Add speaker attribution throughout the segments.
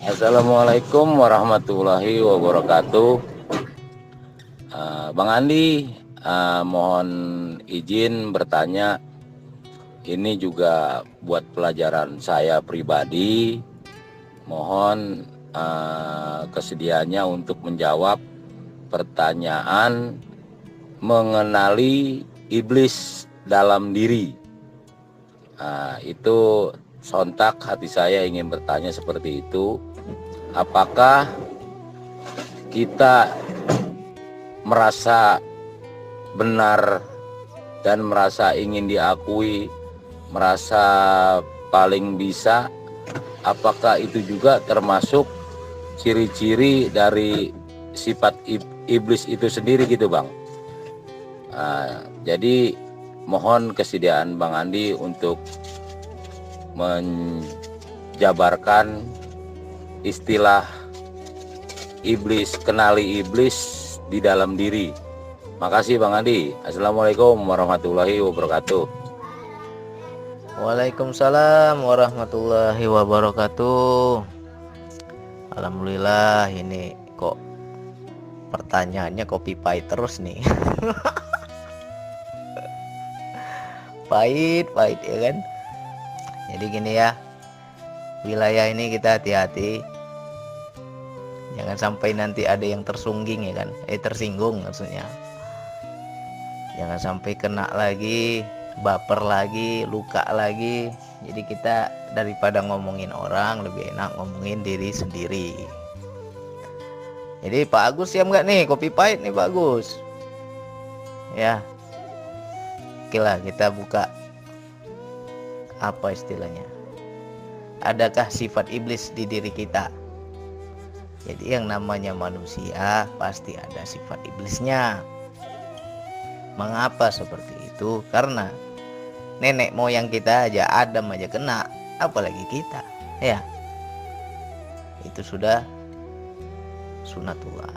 Speaker 1: Assalamualaikum warahmatullahi wabarakatuh. Bang Andi, mohon izin bertanya. Ini juga buat pelajaran saya pribadi. Mohon kesediaannya untuk menjawab pertanyaan mengenali iblis dalam diri. Itu sontak hati saya ingin bertanya seperti itu. Apakah kita merasa benar dan merasa ingin diakui, merasa paling bisa, apakah itu juga termasuk ciri-ciri dari sifat iblis itu sendiri gitu Bang? Jadi mohon kesediaan Bang Andi untuk menjabarkan istilah iblis, kenali iblis di dalam diri. Makasih Bang Andi. Assalamualaikum warahmatullahi wabarakatuh.
Speaker 2: Waalaikumsalam warahmatullahi wabarakatuh. Alhamdulillah, ini kok pertanyaannya copy paste terus nih. Pahit ya kan. Jadi gini ya, wilayah ini kita hati-hati, jangan sampai nanti ada yang tersinggung ya kan, tersinggung maksudnya. Jangan sampai kena lagi, baper lagi, luka lagi. Jadi kita daripada ngomongin orang, lebih enak ngomongin diri sendiri. Jadi Pak Agus siap nggak nih kopi pahit nih Pak Agus? Ya, oke lah, kita buka apa istilahnya. Adakah sifat iblis di diri kita? Jadi yang namanya manusia pasti ada sifat iblisnya. Mengapa seperti itu? Karena nenek moyang kita aja, Adam aja kena, apalagi kita, ya. Itu sudah sunatullah.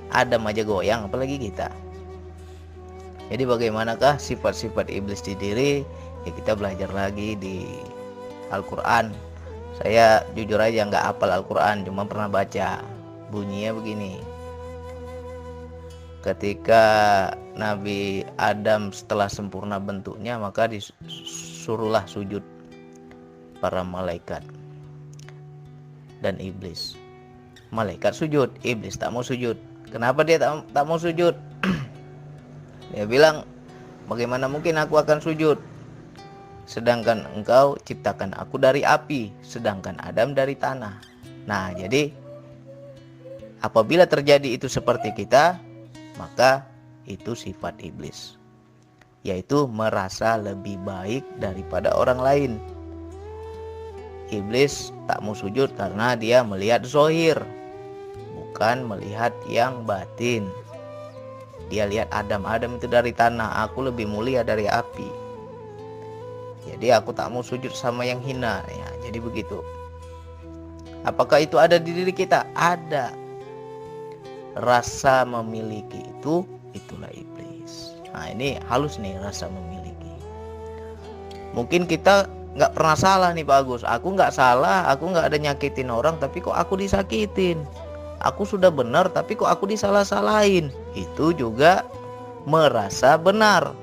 Speaker 2: Adam aja goyang, apalagi kita. Jadi bagaimanakah sifat-sifat iblis di diri? Ya kita belajar lagi di Al-Quran. Saya jujur aja nggak hafal Al-Quran, cuma pernah baca. Bunyinya begini. Ketika Nabi Adam setelah sempurna bentuknya, maka disuruhlah sujud para malaikat dan iblis. Malaikat sujud, iblis tak mau sujud. Kenapa dia tak mau sujud? Dia bilang, bagaimana mungkin aku akan sujud, sedangkan engkau ciptakan aku dari api, sedangkan Adam dari tanah. Nah, jadi apabila terjadi itu seperti kita, maka itu sifat iblis, yaitu merasa lebih baik daripada orang lain. Iblis tak mau sujud karena dia melihat zahir, bukan melihat yang batin. Dia lihat Adam itu dari tanah, aku lebih mulia dari api. Jadi aku tak mau sujud sama yang hina ya. Jadi begitu. Apakah itu ada di diri kita? Ada. Rasa memiliki itu, itulah iblis. Nah ini halus nih, rasa memiliki. Mungkin kita gak pernah salah nih Pak Agus. Aku gak salah, aku gak ada nyakitin orang, tapi kok aku disakitin. Aku sudah benar, tapi kok aku disalah-salahin. Itu juga merasa benar.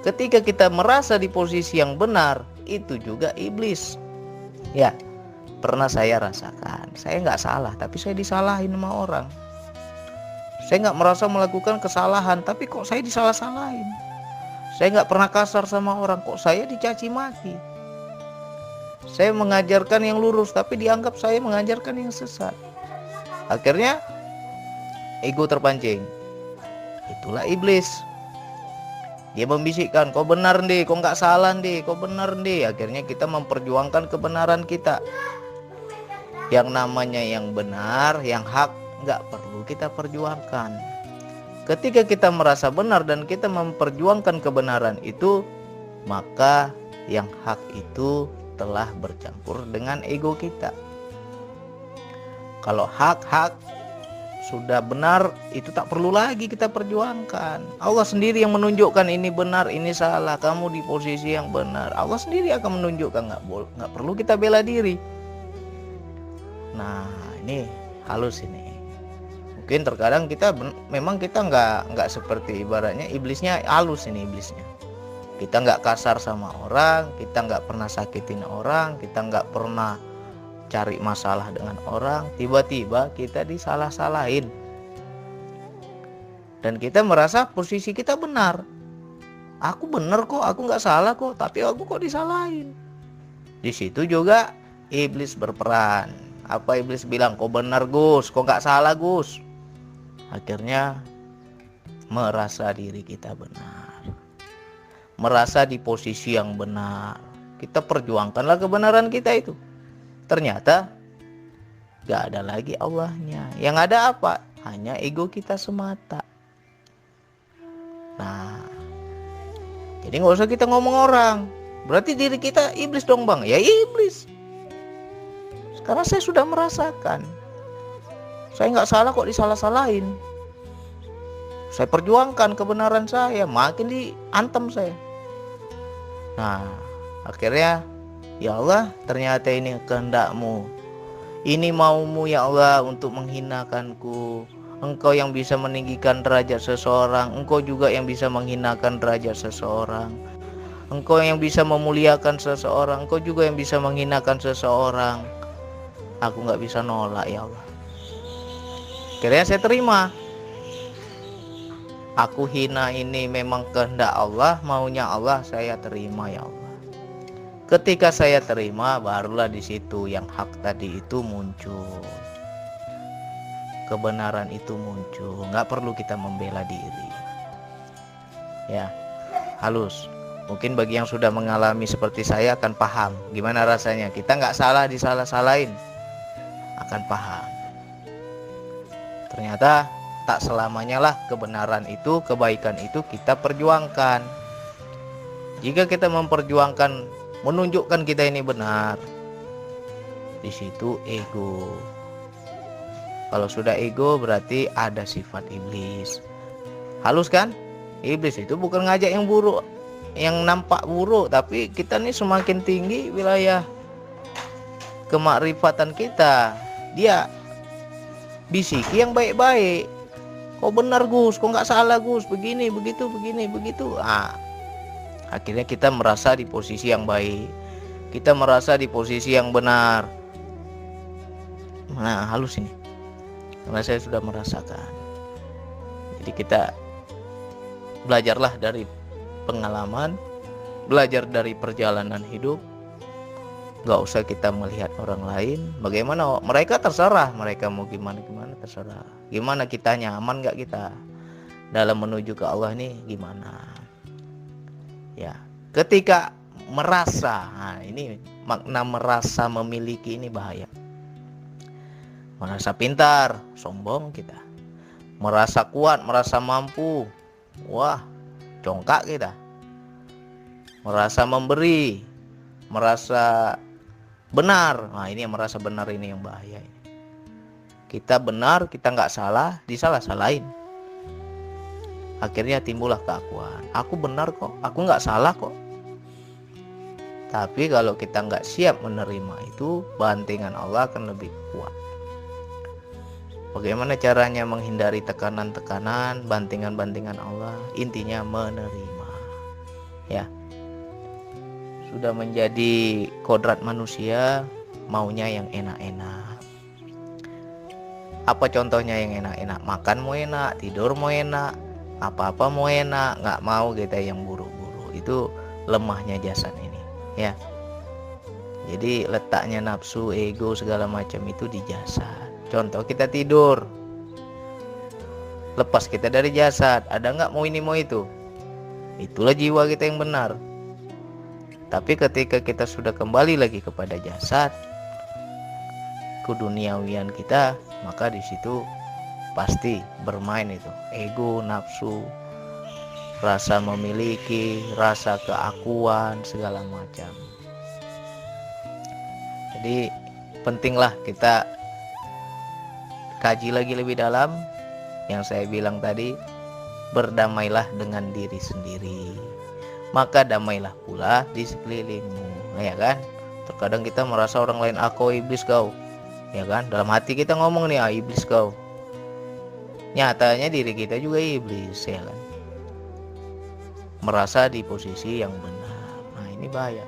Speaker 2: Ketika kita merasa di posisi yang benar, itu juga iblis. Ya, pernah saya rasakan. Saya nggak salah, tapi saya disalahin sama orang. Saya nggak merasa melakukan kesalahan, tapi kok saya disalah-salahin. Saya nggak pernah kasar sama orang, kok saya dicaci maki. Saya mengajarkan yang lurus, tapi dianggap saya mengajarkan yang sesat. Akhirnya ego terpancing. Itulah iblis. Dia membisikkan, kau benar nih, kau nggak salah nih, kau benar nih. Akhirnya kita memperjuangkan kebenaran kita. Yang namanya yang benar, yang hak, nggak perlu kita perjuangkan. Ketika kita merasa benar dan kita memperjuangkan kebenaran itu, maka yang hak itu telah bercampur dengan ego kita. Kalau hak sudah benar, itu tak perlu lagi kita perjuangkan. Allah sendiri yang menunjukkan ini benar, ini salah, kamu di posisi yang benar. Allah sendiri akan menunjukkan, nggak perlu kita bela diri. Nah, ini halus ini. Mungkin terkadang kita memang kita nggak seperti ibaratnya iblisnya halus ini iblisnya. Kita nggak kasar sama orang, kita nggak pernah sakitin orang, kita nggak pernah cari masalah dengan orang. Tiba-tiba kita disalah-salahin. Dan kita merasa posisi kita benar. Aku benar kok, aku nggak salah kok, tapi aku kok disalahin. Di situ juga iblis berperan. Apa iblis bilang, kok benar Gus, kok nggak salah Gus. Akhirnya merasa diri kita benar. Merasa di posisi yang benar. Kita perjuangkanlah kebenaran kita itu. Ternyata gak ada lagi Allahnya. Yang ada apa? Hanya ego kita semata. Nah, jadi gak usah kita ngomong orang. Berarti diri kita iblis dong bang. Ya iblis. Sekarang saya sudah merasakan. Saya gak salah kok disalah-salahin. Saya perjuangkan kebenaran saya. Makin diantem saya. Nah, akhirnya ya Allah, ternyata ini kehendak-Mu. Ini maumu ya Allah untuk menghinakanku. Engkau yang bisa meninggikan derajat seseorang, Engkau juga yang bisa menghinakan derajat seseorang. Engkau yang bisa memuliakan seseorang, Engkau juga yang bisa menghinakan seseorang. Aku gak bisa nolak ya Allah. Akhirnya saya terima. Aku hina ini memang kehendak Allah, maunya Allah, saya terima ya Allah. Ketika saya terima, barulah di situ yang hak tadi itu muncul. Kebenaran itu muncul. Nggak perlu kita membela diri. Ya, halus. Mungkin bagi yang sudah mengalami seperti saya akan paham gimana rasanya. Kita nggak salah disalah-salahin, akan paham. Ternyata tak selamanya lah kebenaran itu, kebaikan itu kita perjuangkan. Jika kita memperjuangkan, menunjukkan kita ini benar, di situ ego. Kalau sudah ego berarti ada sifat iblis. Halus kan? Iblis itu bukan ngajak yang buruk, yang nampak buruk, tapi kita nih semakin tinggi wilayah kemakrifatan kita, dia bisiki yang baik-baik. Kok benar Gus, kok nggak salah Gus, begini, begitu, begini, begitu. Akhirnya kita merasa di posisi yang baik. Kita merasa di posisi yang benar. Nah, halus ini. Karena saya sudah merasakan. Jadi kita belajarlah dari pengalaman, belajar dari perjalanan hidup. Gak usah kita melihat orang lain. Bagaimana mereka terserah, mereka mau gimana terserah. Gimana kita nyaman gak kita dalam menuju ke Allah nih gimana? Ya, ketika merasa, ini makna merasa memiliki ini bahaya. Merasa pintar, sombong kita. Merasa kuat, merasa mampu, wah, congkak kita. Merasa memberi, merasa benar. Nah, ini yang merasa benar ini yang bahaya. Kita benar, kita nggak salah, disalah-salahin. Akhirnya timbullah keakuan. Aku benar kok, aku nggak salah kok. Tapi kalau kita nggak siap menerima itu, bantingan Allah akan lebih kuat. Bagaimana caranya menghindari tekanan-tekanan, bantingan-bantingan Allah? Intinya menerima. Ya. Sudah menjadi kodrat manusia, maunya yang enak-enak. Apa contohnya yang enak-enak? Makan mau enak, tidur mau enak, apa-apa mau enak, nggak mau kita yang buruk-buruk. Itu lemahnya jasad ini, ya. Jadi letaknya nafsu, ego segala macam itu di jasad. Contoh kita tidur, lepas kita dari jasad, ada nggak mau ini mau itu? Itulah jiwa kita yang benar. Tapi ketika kita sudah kembali lagi kepada jasad, keduniawian kita, maka di situ pasti bermain itu ego, nafsu, rasa memiliki, rasa keakuan, segala macam. Jadi pentinglah kita kaji lagi lebih dalam yang saya bilang tadi, berdamailah dengan diri sendiri, maka damailah pula di sekelilingmu, ya kan? Terkadang kita merasa orang lain, aku iblis kau, ya kan? Dalam hati kita ngomong nih, ah iblis kau. Nyatanya diri kita juga iblis, ya kan? Merasa di posisi yang benar. Nah ini bahaya.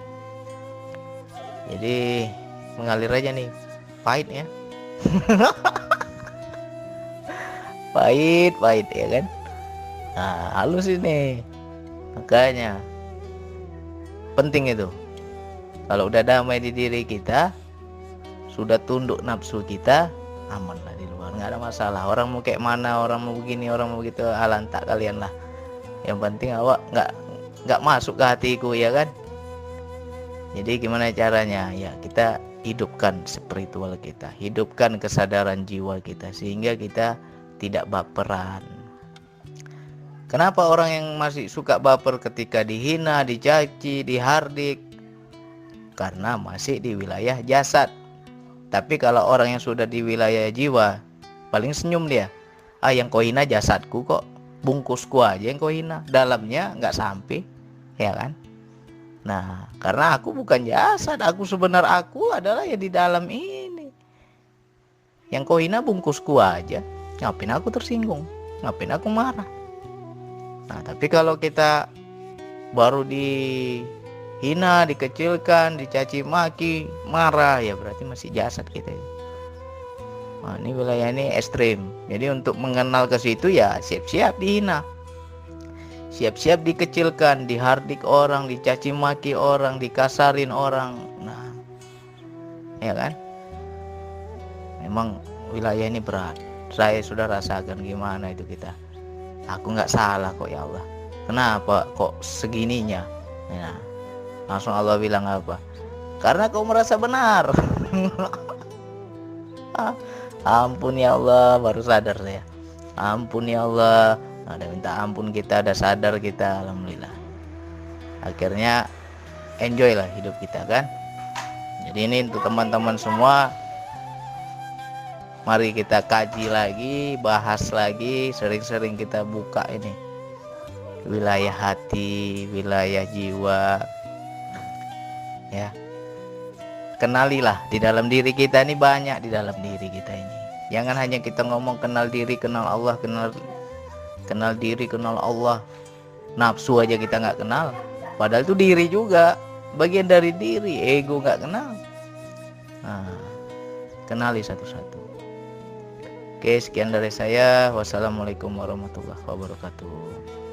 Speaker 2: Jadi mengalir aja nih, pahit ya. Pahit ya kan. Nah halus ini. Makanya penting itu. Kalau udah damai di diri kita, sudah tunduk nafsu kita, aman lah di luar, nggak ada masalah. Orang mau kayak mana, orang mau begini, orang mau begitu, alantak kalian lah. Yang penting awak nggak masuk ke hatiku, ya kan. Jadi gimana caranya? Ya kita hidupkan spiritual kita, hidupkan kesadaran jiwa kita, sehingga kita tidak baperan. Kenapa orang yang masih suka baper ketika dihina, dicaci, dihardik? Karena masih di wilayah jasad. Tapi kalau orang yang sudah di wilayah jiwa, paling senyum dia. Ah yang kau hina jasadku kok, bungkusku aja yang kau hina, dalamnya nggak sampai, ya kan? Nah, karena aku bukan jasad, aku sebenar aku adalah yang di dalam ini. Yang kau hina bungkusku aja, ngapain aku tersinggung, ngapain aku marah. Nah, tapi kalau kita baru dihina, dikecilkan, dicaci maki, marah, ya berarti masih jasad kita. Nah, ini wilayah ini ekstrim. Jadi untuk mengenal ke situ ya siap-siap dihina, siap-siap dikecilkan, dihardik orang, dicaci maki orang, dikasarin orang. Nah, ya kan? Memang wilayah ini berat. Saya sudah rasakan gimana itu kita. Aku nggak salah kok ya Allah. Kenapa kok segininya? Nah, langsung Allah bilang apa? Karena kau merasa benar. Ampun ya Allah, baru sadar saya. Ampun ya Allah. Ada minta ampun kita, ada sadar kita, alhamdulillah. Akhirnya enjoy lah hidup kita kan. Jadi ini untuk teman-teman semua, mari kita kaji lagi, bahas lagi, sering-sering kita buka ini wilayah hati, wilayah jiwa. Ya. Kenalilah di dalam diri kita ini, banyak di dalam diri kita ini. Jangan hanya kita ngomong kenal diri, kenal Allah, kenal diri, kenal Allah. Nafsu aja kita nggak kenal. Padahal itu diri juga, bagian dari diri. Ego nggak kenal. Nah, kenali satu-satu. Oke, sekian dari saya. Wassalamualaikum warahmatullahi wabarakatuh.